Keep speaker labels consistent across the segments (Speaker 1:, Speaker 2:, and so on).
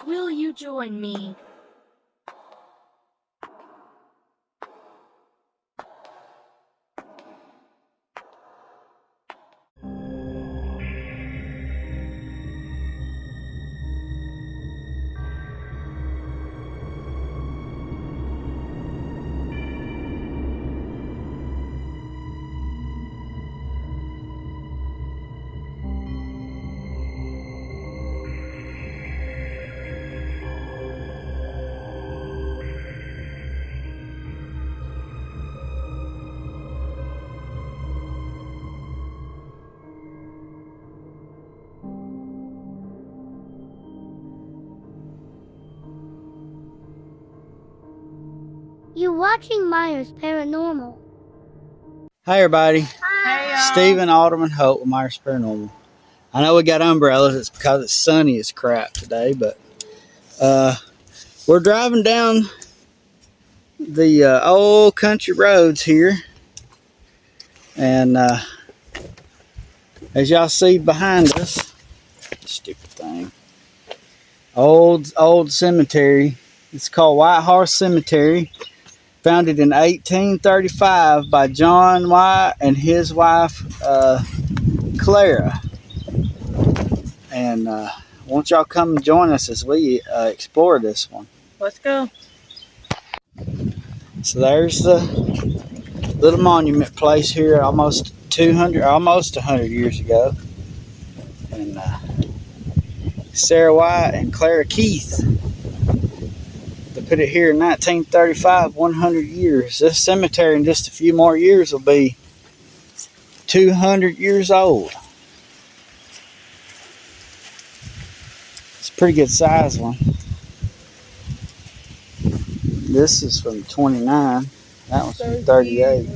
Speaker 1: Will you join me?
Speaker 2: You're watching Myers Paranormal.
Speaker 3: Hi everybody,
Speaker 1: Hey,
Speaker 3: Stephen Alderman Hope with Myers Paranormal. I know we got umbrellas, it's because it's sunny as crap today, but we're driving down the old country roads here, and as y'all see behind us, stupid thing, old cemetery. It's called Whitehall Cemetery, founded in 1835 by John White and his wife Clara. And won't y'all come and join us as we explore this one?
Speaker 1: let's go.
Speaker 3: So there's the little monument place here, almost 100 years ago. And Sarah White and Clara Keith, they put it here in 1935, 100 years. This cemetery in just a few more years will be 200 years old. It's a pretty good size one. This is from 29. That one's from 38.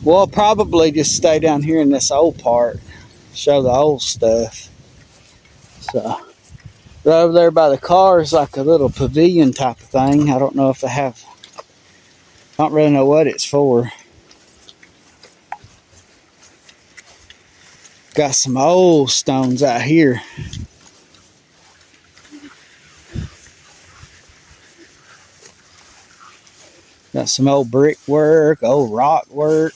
Speaker 3: Well, I'll probably just stay down here in this old part, show the old stuff. So, right over there by the car is like a little pavilion type of thing. I don't know if they have, I don't really know what it's for. Got some old stones out here. Got some old brickwork, old rock work.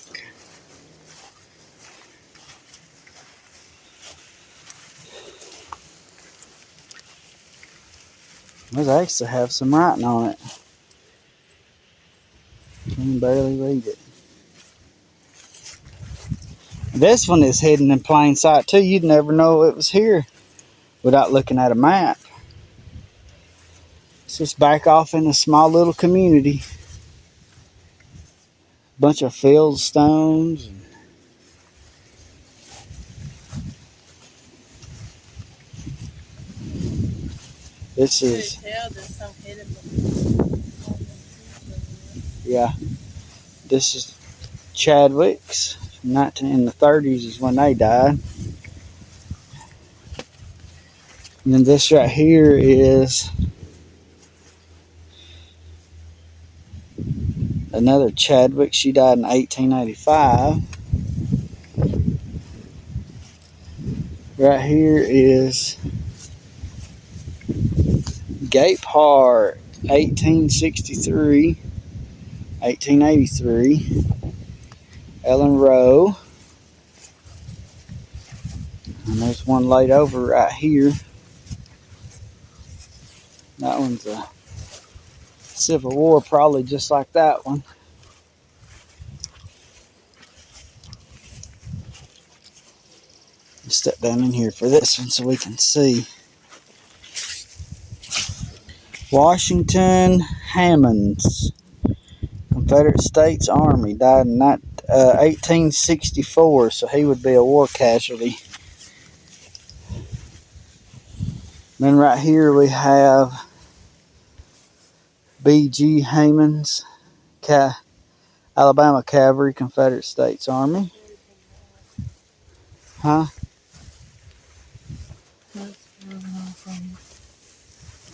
Speaker 3: Those actually have some writing on it. You can barely read it. This one is hidden in plain sight too. You'd never know it was here without looking at a map. It's just back off in a small little community. Bunch of field stones. This is, yeah, this is Chadwick's. In the 30s is when they died. And then this right here is another Chadwick. She died in 1885. Right here is Gapehart, 1863, 1883. Ellen Rowe. And there's one laid over right here. That one's a Civil War, probably just like that one. Step down in here for this one so we can see. Washington Hammonds, Confederate States Army, died in 1864, so he would be a war casualty. Then right here we have B.G. Hammonds, Alabama Cavalry, Confederate States Army. Huh?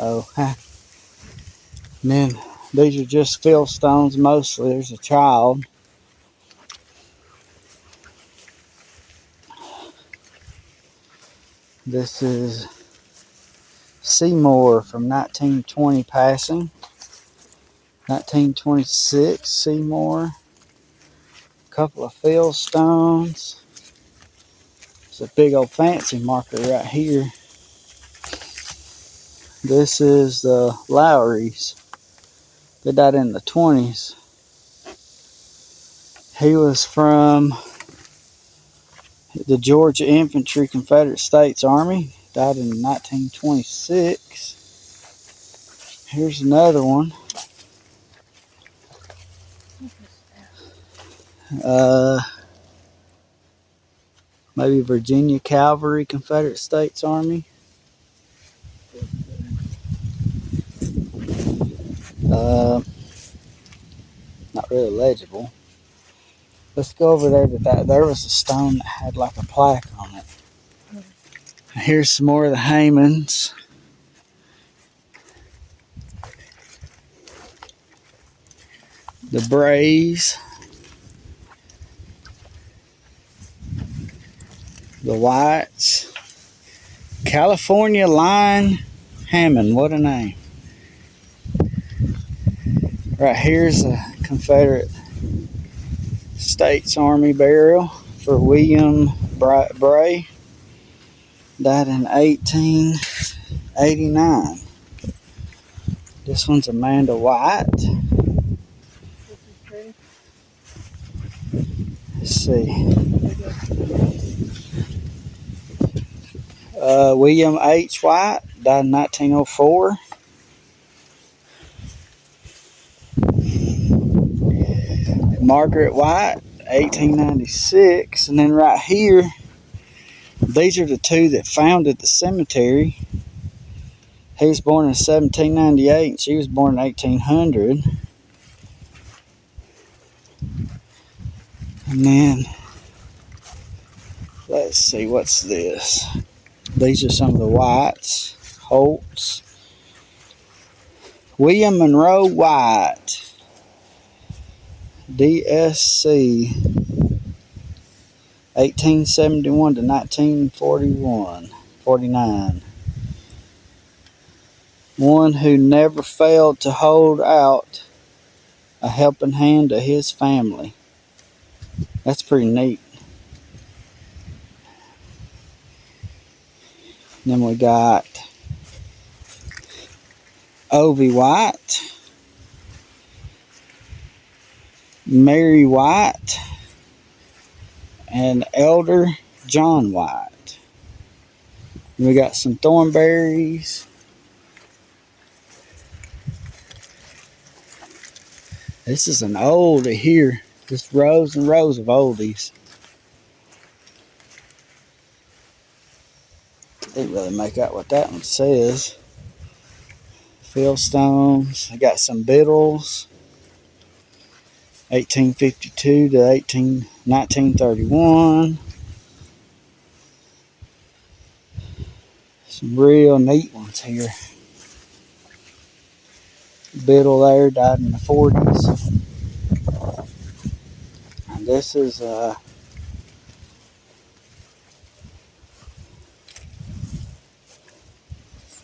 Speaker 3: Oh, huh. And then these are just fill stones mostly. There's a child. This is Seymour from 1920 passing. 1926 Seymour. A couple of fill stones. It's a big old fancy marker right here. This is the Lowrys. They died in the 20s. He was from the Georgia Infantry, Confederate States Army. Died in 1926. Here's another one. Maybe Virginia Cavalry, Confederate States Army. Not really legible. Let's go over there to that. There was a stone that had like a plaque on it. Here's some more of the Haymans. The Brays. The Whites. California Line Hammond. What a name. Right here's a Confederate States Army burial for William Bray. Died in 1889. This one's Amanda White. Let's see. William H. White died in 1904. Margaret White, 1896. And then right here, these are the two that founded the cemetery. He was born in 1798 and she was born in 1800. And then, let's see, what's this? These are some of the Whites, Holtz. William Monroe White, DSC, 1871 to 1949. One who never failed to hold out a helping hand to his family. That's pretty neat. Then we got Ovie White, Mary White, and Elder John White. And we got some Thornberries. This is an oldie here. Just rows and rows of oldies. Didn't really make out what that one says. Fieldstones. I got some Biddles. 1852 to 1931. Some real neat ones here. Biddle there died in the 40s. And this is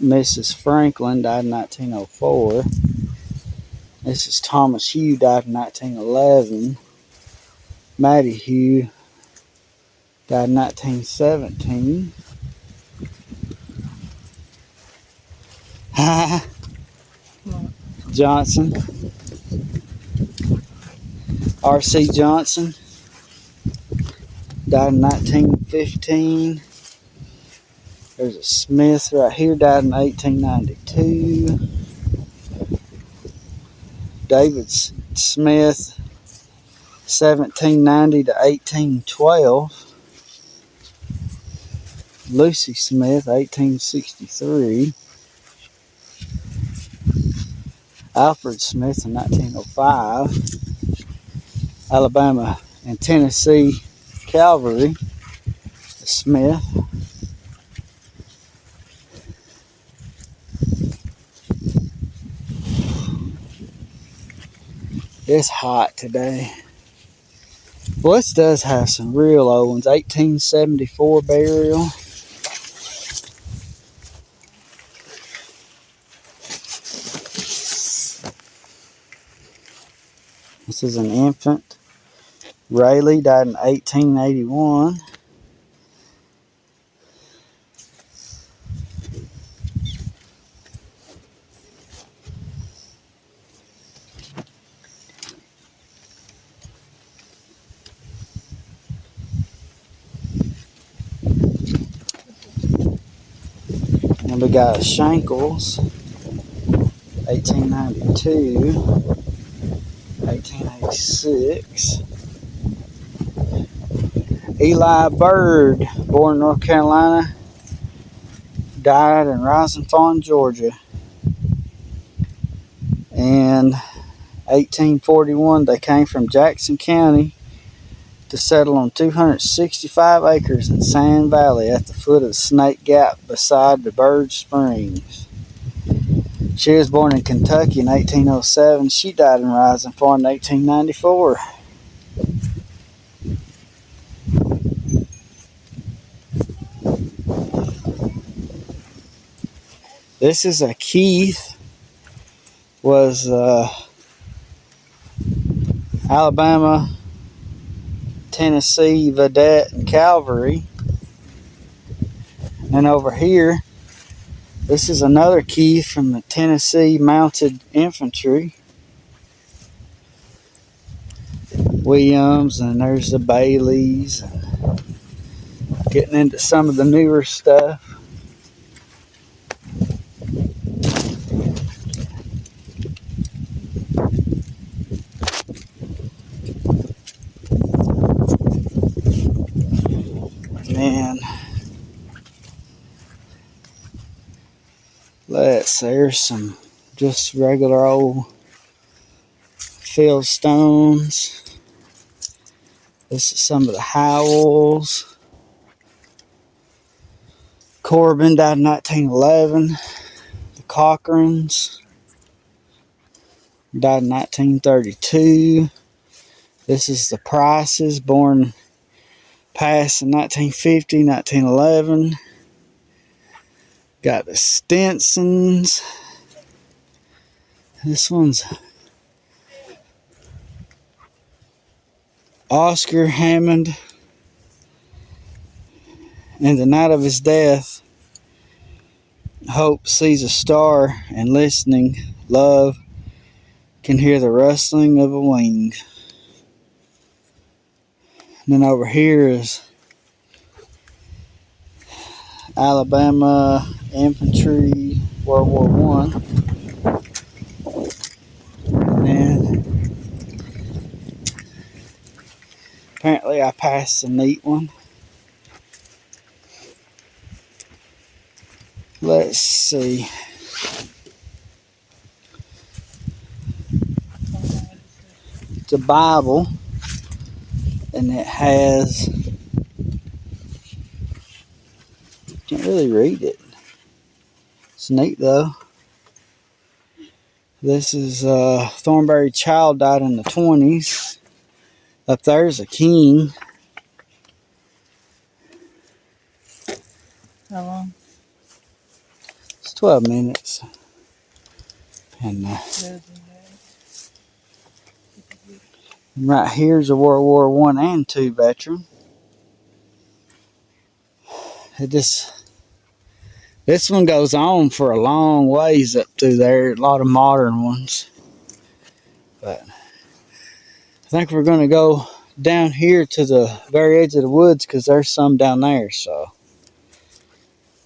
Speaker 3: Mrs. Franklin, died in 1904. This is Thomas Hugh, died in 1911. Mattie Hugh, died in 1917. Johnson. R.C. Johnson, died in 1915. There's a Smith right here, died in 1892. David Smith, 1790 to 1812. Lucy Smith, 1863. Alfred Smith in 1905. Alabama and Tennessee Cavalry, Smith. It's hot today. Well, this does have some real old ones. 1874 burial. This is an infant. Rayleigh died in 1881. And we got Shankles, 1892, 1886. Eli Bird, born in North Carolina, died in Rising Fawn, Georgia. In 1841, they came from Jackson County to settle on 265 acres in Sand Valley at the foot of the Snake Gap beside the Bird Springs. She was born in Kentucky in 1807. She died in Rising Fawn in 1894. This is a Keith, was Alabama, Tennessee Vedette and Cavalry. And over here, this is another Keith from the Tennessee Mounted Infantry. Williams, and there's the Baileys, and getting into some of the newer stuff. And there's some just regular old field stones. This is some of the Howells. Corbin died in 1911. The Cochrans died in 1932. This is the Prices, born passed in 1950, 1911. Got the Stinsons. This one's Oscar Hammond. And the night of his death, hope sees a star, and listening, love can hear the rustling of a wing. And then over here is Alabama Infantry, World War One. And apparently I passed a neat one. Let's see. It's a Bible, and it has, can't really read it. It's neat though. This is Thornberry Child, died in the 20s. Up there's a king.
Speaker 1: How long?
Speaker 3: It's 12 minutes. And right here's a World War One and Two veteran. This one goes on for a long ways up through there. A lot of modern ones. But I think we're going to go down here to the very edge of the woods because there's some down there. So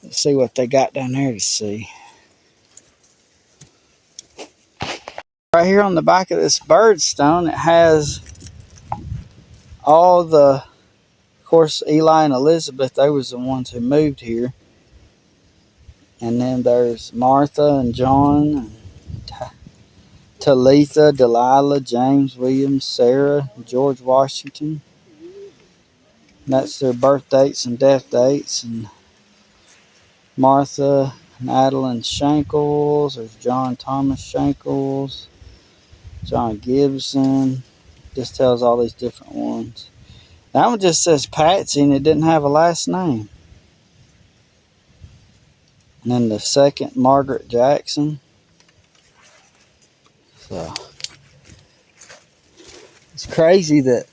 Speaker 3: let's see what they got down there to see. Right here on the back of this birdstone, it has all the, of course, Eli and Elizabeth, they was the ones who moved here. And then there's Martha and John, and Talitha, Delilah, James, Williams, Sarah, George Washington. That's their birth dates and death dates. And Martha and Adeline Shankles. There's John Thomas Shankles. John Gibson. Just tells all these different ones. That one just says Patsy, and it didn't have a last name. And then the second, Margaret Jackson. So It's crazy that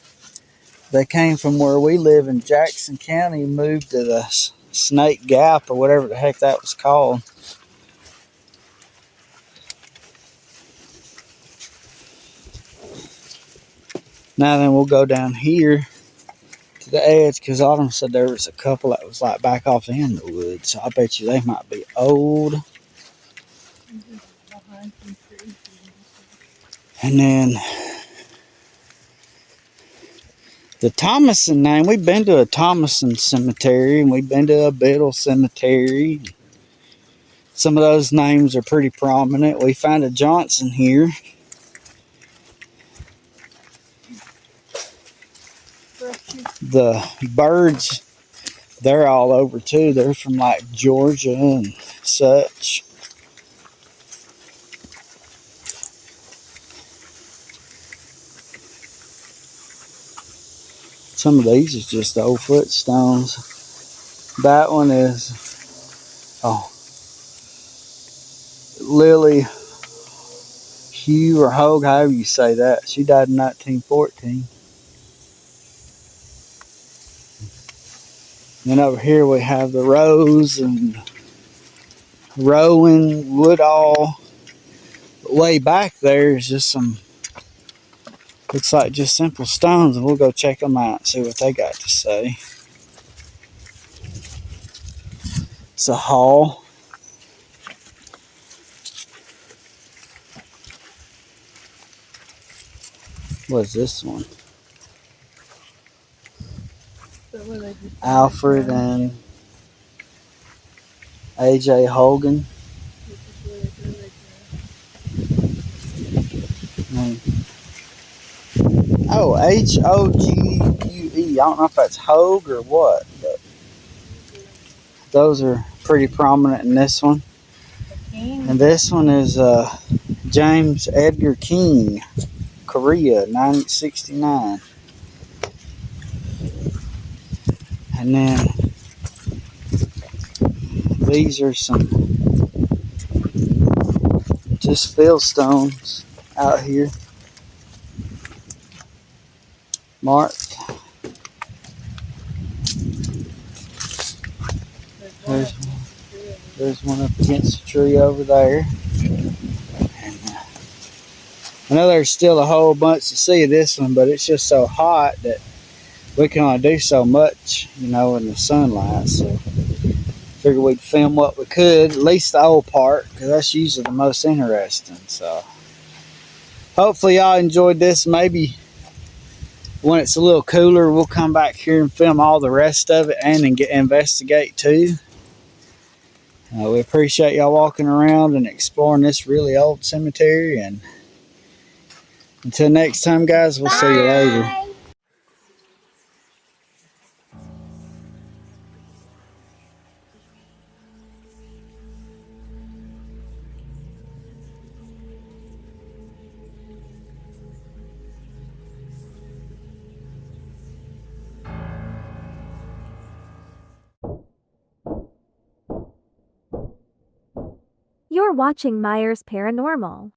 Speaker 3: they came from where we live in Jackson County and moved to the Snake Gap or whatever the heck that was called. Now then, we'll go down here to the edge because Autumn said there was a couple that was like back off in the woods. So I bet you they might be old. And then the Thomason name, we've been to a Thomason cemetery and we've been to a Biddle cemetery. Some of those names are pretty prominent. We found a Johnson here. The birds, they're all over too. They're from like Georgia and such. Some of these is just old footstones. That one is Lily Hugh or Hogue, however you say that. She died in 1914. And over here we have the Rose and Rowan, Woodall. Way back there is just some, looks like just simple stones, and we'll go check them out and see what they got to say. It's a hall. What's this one? Alfred and A.J. Hogan. Oh, Hogue. I don't know if that's Hogue or what, but those are pretty prominent in this one. And this one is James Edgar King, Korea, 1969. And then these are some just fieldstones out here marked. There's one up against the tree over there. And, I know there's still a whole bunch to see of this one, but it's just so hot that we can only do so much, in the sunlight. So figured we'd film what we could, at least the old part, because that's usually the most interesting. So hopefully y'all enjoyed this. Maybe when it's a little cooler, we'll come back here and film all the rest of it and investigate too. We appreciate y'all walking around and exploring this really old cemetery. And until next time, guys, we'll see you later.
Speaker 1: You're watching Myers Paranormal.